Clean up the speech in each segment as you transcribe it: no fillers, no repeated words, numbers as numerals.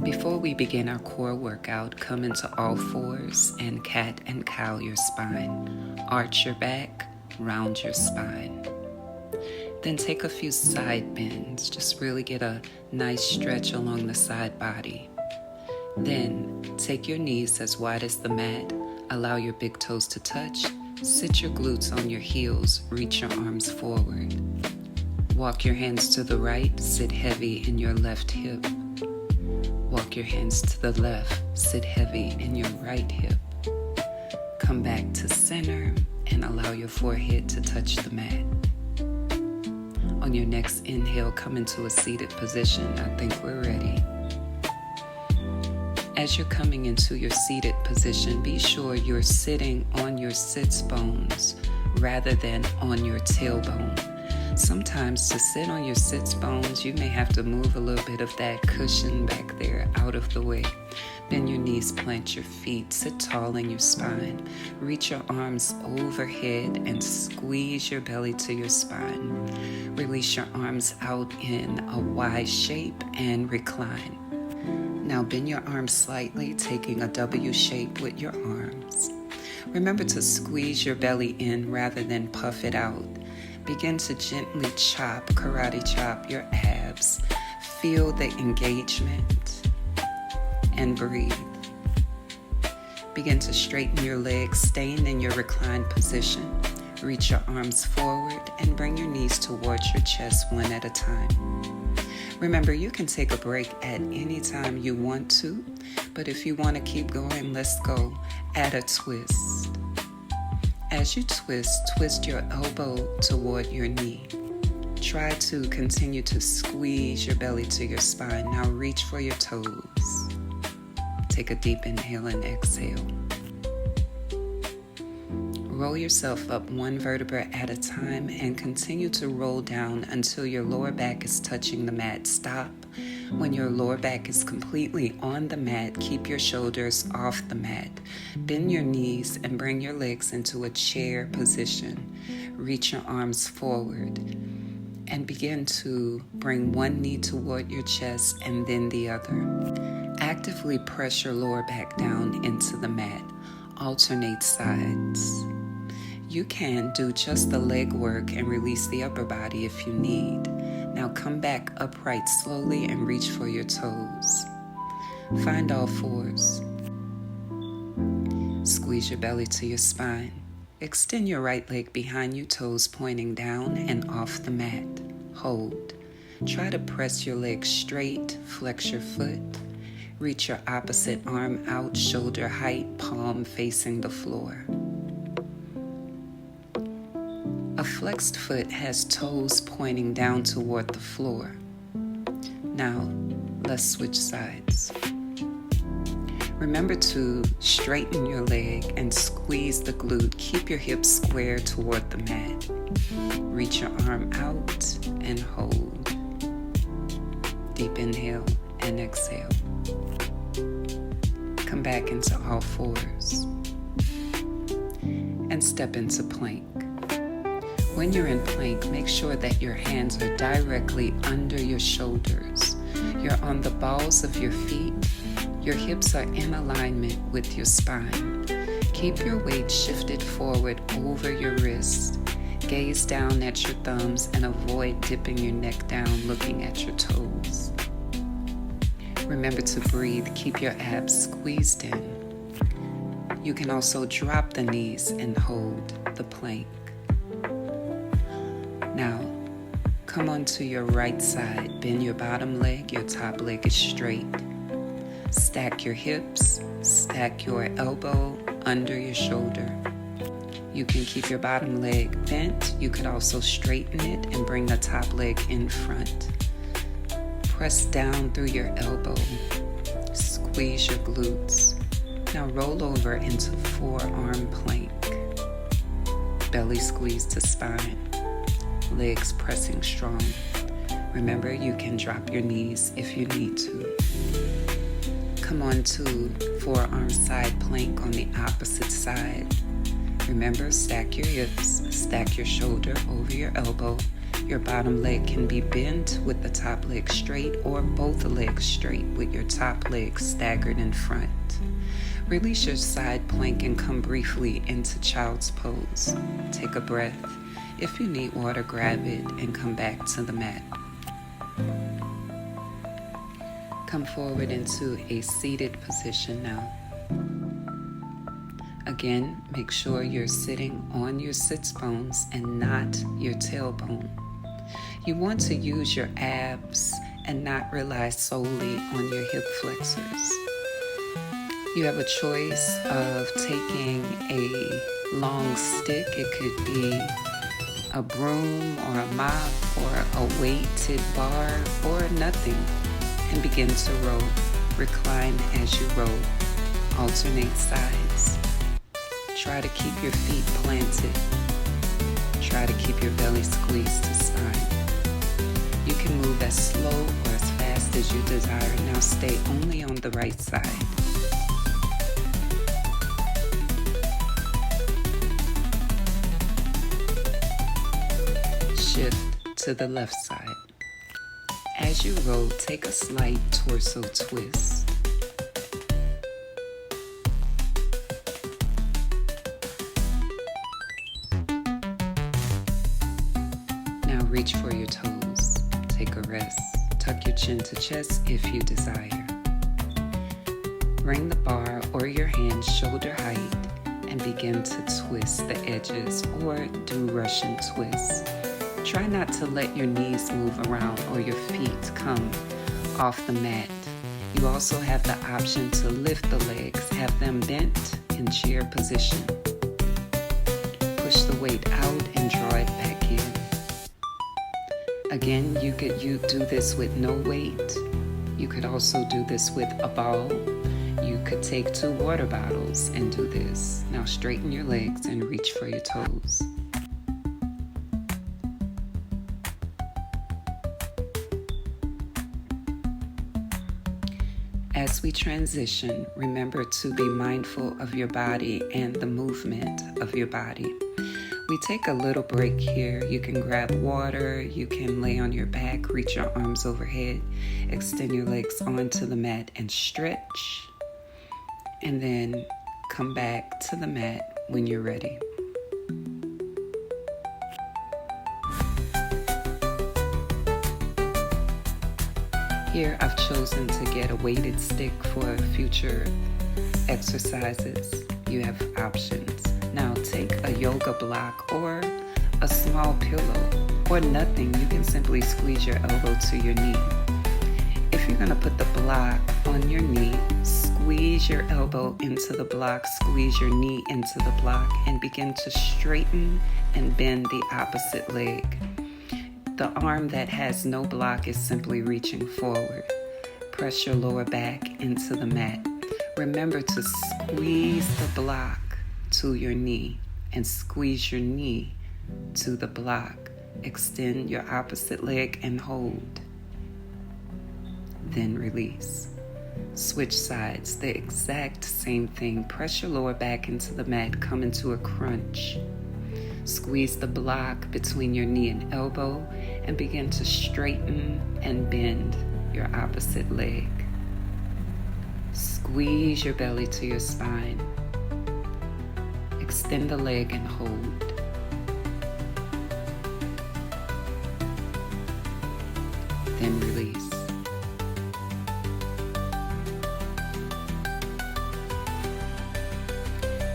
Before we begin our core workout, come into all fours and cat and cow your spine. Arch your back, round your spine. Then take a few side bends. Just really get a nice stretch along the side body. Then take your knees as wide as the mat. Allow your big toes to touch. Sit your glutes on your heels. Reach your arms forward. Walk your hands to the right. Sit heavy in your left hip. Walk your hands to the left. Sit heavy in your right hip. Come back to center and allow your forehead to touch the mat. On your next inhale, come into a seated position. I think we're ready. As you're coming into your seated position, be sure you're sitting on your sits bones rather than on your tailbone. Sometimes to sit on your sits bones, you may have to move a little bit of that cushion back there out of the way. Bend your knees, plant your feet, sit tall in your spine. Reach your arms overhead and squeeze your belly to your spine. Release your arms out in a Y shape and recline. Now bend your arms slightly, taking a W shape with your arms. Remember to squeeze your belly in rather than puff it out. Begin to gently chop, karate chop your abs. Feel the engagement and breathe. Begin to straighten your legs, staying in your reclined position. Reach your arms forward and bring your knees towards your chest one at a time. Remember, you can take a break at any time you want to, but if you want to keep going, let's go. Add a twist. As you twist your elbow toward your knee. Try to continue to squeeze your belly to your spine. Now reach for your toes. Take a deep inhale and exhale. Roll yourself up one vertebra at a time and continue to roll down until your lower back is touching the mat. Stop. When your lower back is completely on the mat, keep your shoulders off the mat. Bend your knees and bring your legs into a chair position. Reach your arms forward and begin to bring one knee toward your chest and then the other. Actively press your lower back down into the mat. Alternate sides. You can do just the leg work and release the upper body if you need. Now come back upright slowly and reach for your toes. Find all fours. Squeeze your belly to your spine. Extend your right leg behind you, toes pointing down and off the mat. Hold. Try to press your leg straight, flex your foot. Reach your opposite arm out, shoulder height, palm facing the floor. A flexed foot has toes pointing down toward the floor. Now, let's switch sides. Remember to straighten your leg and squeeze the glute. Keep your hips square toward the mat. Reach your arm out and hold. Deep inhale and exhale. Come back into all fours and step into plank. When you're in plank, make sure that your hands are directly under your shoulders. You're on the balls of your feet. Your hips are in alignment with your spine. Keep your weight shifted forward over your wrist. Gaze down at your thumbs and avoid dipping your neck down, looking at your toes. Remember to breathe. Keep your abs squeezed in. You can also drop the knees and hold the plank. Now, come onto your right side. Bend your bottom leg. Your top leg is straight. Stack your hips. Stack your elbow under your shoulder. You can keep your bottom leg bent. You could also straighten it and bring the top leg in front. Press down through your elbow. Squeeze your glutes. Now roll over into forearm plank. Belly squeeze to spine. Legs pressing strong. Remember, you can drop your knees if you need to. Come on to forearm side plank on the opposite side. Remember, stack your hips, stack your shoulder over your elbow. Your bottom leg can be bent with the top leg straight, or both legs straight with your top leg staggered in front. Release your side plank and come briefly into child's pose. Take a breath. If you need water, grab it and come back to the mat. Come forward into a seated position now. Again, make sure you're sitting on your sits bones and not your tailbone. You want to use your abs and not rely solely on your hip flexors. You have a choice of taking a long stick. It could be a broom or a mop or a weighted bar or nothing, and begin to roll. Recline as you roll. Alternate sides. Try to keep your feet planted. Try to keep your belly squeezed to spine. You can move as slow or as fast as you desire. Now stay only on the right side. Shift to the left side. As you roll, take a slight torso twist. Now reach for your toes. Take a rest. Tuck your chin to chest if you desire. Bring the bar or your hands shoulder height and begin to twist the edges or do Russian twists. Try not to let your knees move around or your feet come off the mat. You also have the option to lift the legs, have them bent in chair position. Push the weight out and draw it back in. Again, you do this with no weight. You could also do this with a ball. You could take 2 water bottles and do this. Now straighten your legs and reach for your toes. As we transition, remember to be mindful of your body and the movement of your body. We take a little break here. You can grab water, you can lay on your back, reach your arms overhead, extend your legs onto the mat and stretch, and then come back to the mat when you're ready. Here I've chosen to get a weighted stick for future exercises. You have options. Now take a yoga block or a small pillow or nothing. You can simply squeeze your elbow to your knee. If you're going to put the block on your knee, squeeze your elbow into the block, squeeze your knee into the block, and begin to straighten and bend the opposite leg. The arm that has no block is simply reaching forward. Press your lower back into the mat. Remember to squeeze the block to your knee and squeeze your knee to the block. Extend your opposite leg and hold. Then release. Switch sides, the exact same thing. Press your lower back into the mat, come into a crunch. Squeeze the block between your knee and elbow and begin to straighten and bend your opposite leg. Squeeze your belly to your spine. Extend the leg and hold. Then release.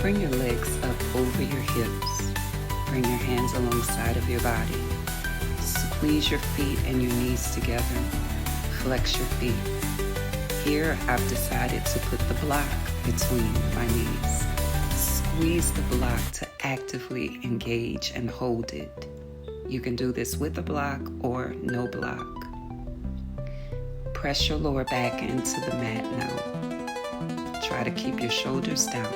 Bring your legs up over your hips. Bring your hands alongside of your body. Squeeze your feet and your knees together. Flex your feet. Here, I've decided to put the block between my knees. Squeeze the block to actively engage and hold it. You can do this with a block or no block. Press your lower back into the mat now. Try to keep your shoulders down.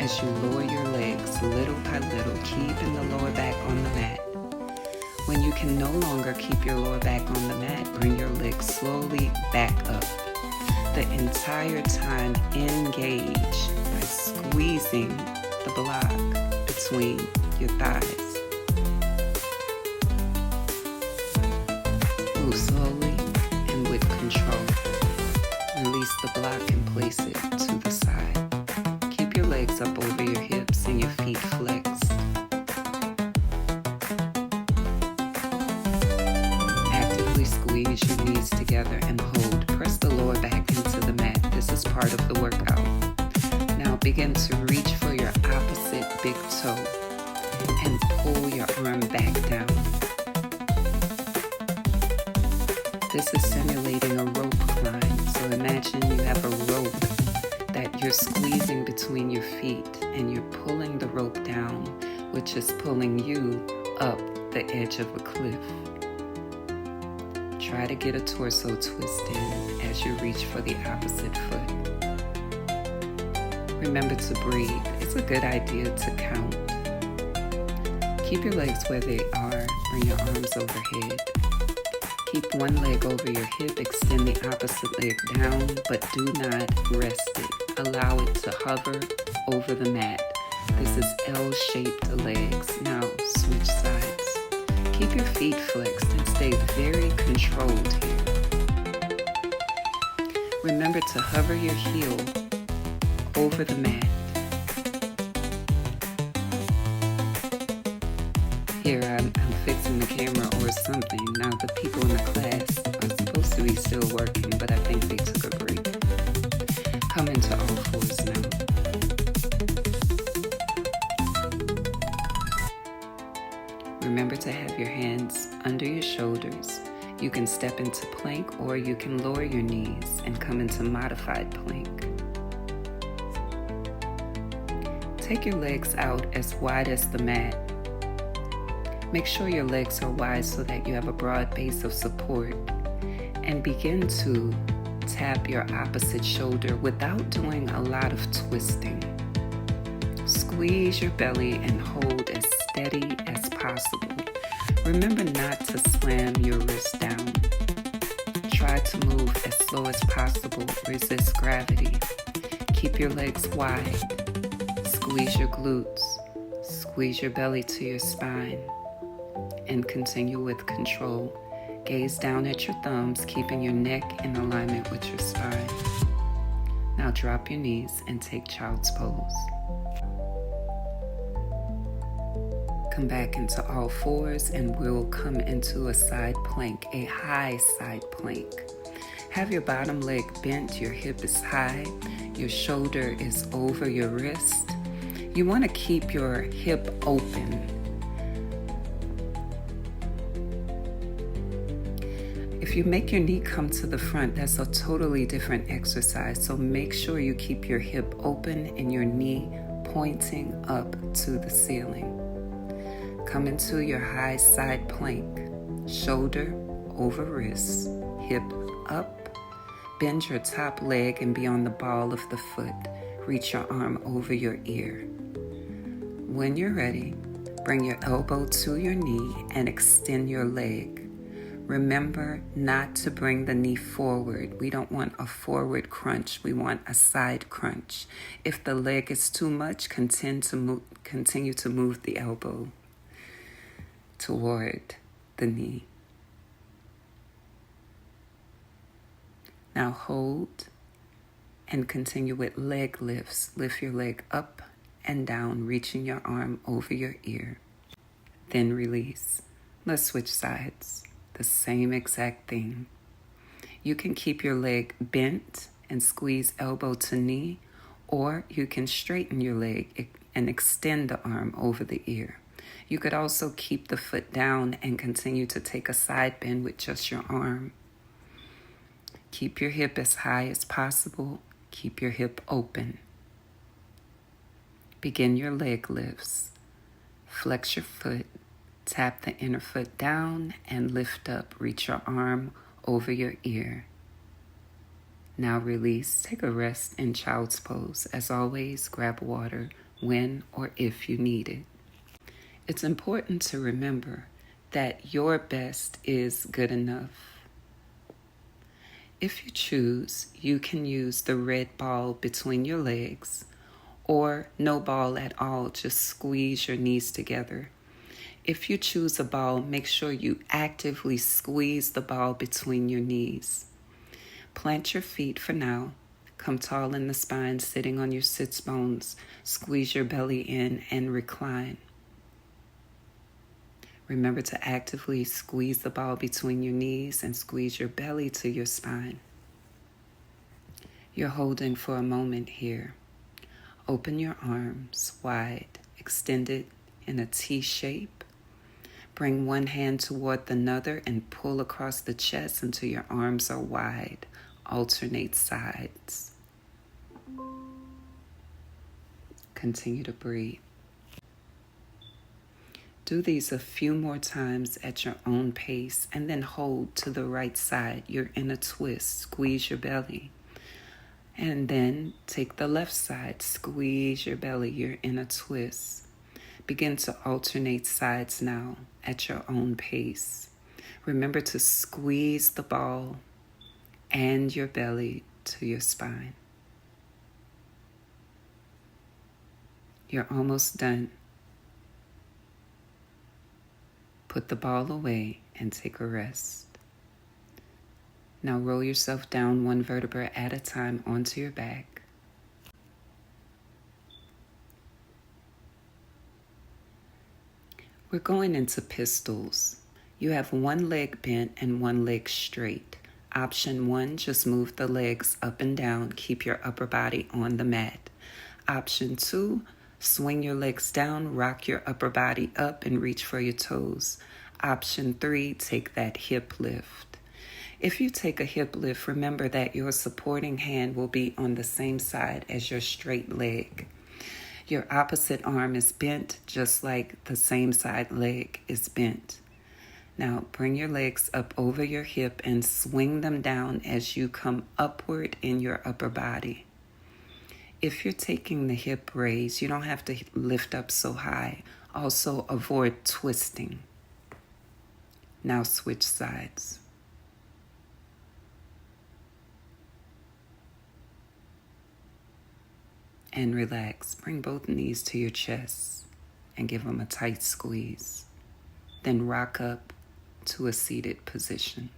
As you lower your legs little by little, keeping the lower back on the mat. When you can no longer keep your lower back on the mat, bring your legs slowly back up. The entire time, engage by squeezing the block between your thighs. Move slowly and with control. Release the block and place it to the side. Keep your legs up over your hips and your feet flexed. Actively squeeze your knees together and hold. Press the lower back into the mat. This is part of the workout. Now begin to reach for your opposite big toe and pull your arm back down. This is simulating a rope climb. So imagine you have a rope that you're squeezing between your feet and you're pulling the rope down, which is pulling you up the edge of a cliff. Try to get a torso twist in as you reach for the opposite foot. Remember to breathe. It's a good idea to count. Keep your legs where they are. Bring your arms overhead. Keep one leg over your hip, extend the opposite leg down, but do not rest it. Allow it to hover over the mat. This is L-shaped legs. Now switch sides. Keep your feet flexed and stay very controlled here. Remember to hover your heel over the mat. Here I'm fixing the camera or something. Now the people in the class are supposed to be still working, but I think they took a break. Come into all fours now. Remember to have your hands under your shoulders. You can step into plank or you can lower your knees and come into modified plank. Take your legs out as wide as the mat. Make sure your legs are wide so that you have a broad base of support, and begin to tap your opposite shoulder without doing a lot of twisting. Squeeze your belly and hold as steady as possible. Remember not to slam your wrist down. Try to move as slow as possible. Resist gravity. Keep your legs wide. Squeeze your glutes. Squeeze your belly to your spine. And continue with control. Gaze down at your thumbs, keeping your neck in alignment with your spine. Now drop your knees and take child's pose. Come back into all fours and we'll come into a side plank, a high side plank. Have your bottom leg bent, your hip is high, your shoulder is over your wrist. You want to keep your hip open. If you make your knee come to the front, that's a totally different exercise. So make sure you keep your hip open and your knee pointing up to the ceiling. Come into your high side plank. Shoulder over wrist, hip up. Bend your top leg and be on the ball of the foot. Reach your arm over your ear. When you're ready, bring your elbow to your knee and extend your leg. Remember not to bring the knee forward. We don't want a forward crunch. We want a side crunch. If the leg is too much, continue to move the elbow toward the knee. Now hold and continue with leg lifts. Lift your leg up and down, reaching your arm over your ear. Then release. Let's switch sides. The same exact thing. You can keep your leg bent and squeeze elbow to knee, or you can straighten your leg and extend the arm over the ear. You could also keep the foot down and continue to take a side bend with just your arm. Keep your hip as high as possible. Keep your hip open. Begin your leg lifts. Flex your foot. Tap the inner foot down and lift up. Reach your arm over your ear. Now release. Take a rest in child's pose. As always, grab water when or if you need it. It's important to remember that your best is good enough. If you choose, you can use the red ball between your legs or no ball at all. Just squeeze your knees together. If you choose a ball, make sure you actively squeeze the ball between your knees. Plant your feet for now. Come tall in the spine, sitting on your sits bones. Squeeze your belly in and recline. Remember to actively squeeze the ball between your knees and squeeze your belly to your spine. You're holding for a moment here. Open your arms wide, extended in a T shape. Bring one hand toward the other and pull across the chest until your arms are wide. Alternate sides. Continue to breathe. Do these a few more times at your own pace and then hold to the right side. You're in a twist. Squeeze your belly. And then take the left side. Squeeze your belly. You're in a twist. Begin to alternate sides now at your own pace. Remember to squeeze the ball and your belly to your spine. You're almost done. Put the ball away and take a rest. Now roll yourself down one vertebra at a time onto your back. We're going into pistols. You have one leg bent and one leg straight. Option 1, just move the legs up and down. Keep your upper body on the mat. Option 2, swing your legs down, rock your upper body up and reach for your toes. Option 3, take that hip lift. If you take a hip lift, remember that your supporting hand will be on the same side as your straight leg. Your opposite arm is bent just like the same side leg is bent. Now bring your legs up over your hip and swing them down as you come upward in your upper body. If you're taking the hip raise, you don't have to lift up so high. Also avoid twisting. Now switch sides. And relax. Bring both knees to your chest and give them a tight squeeze. Then rock up to a seated position.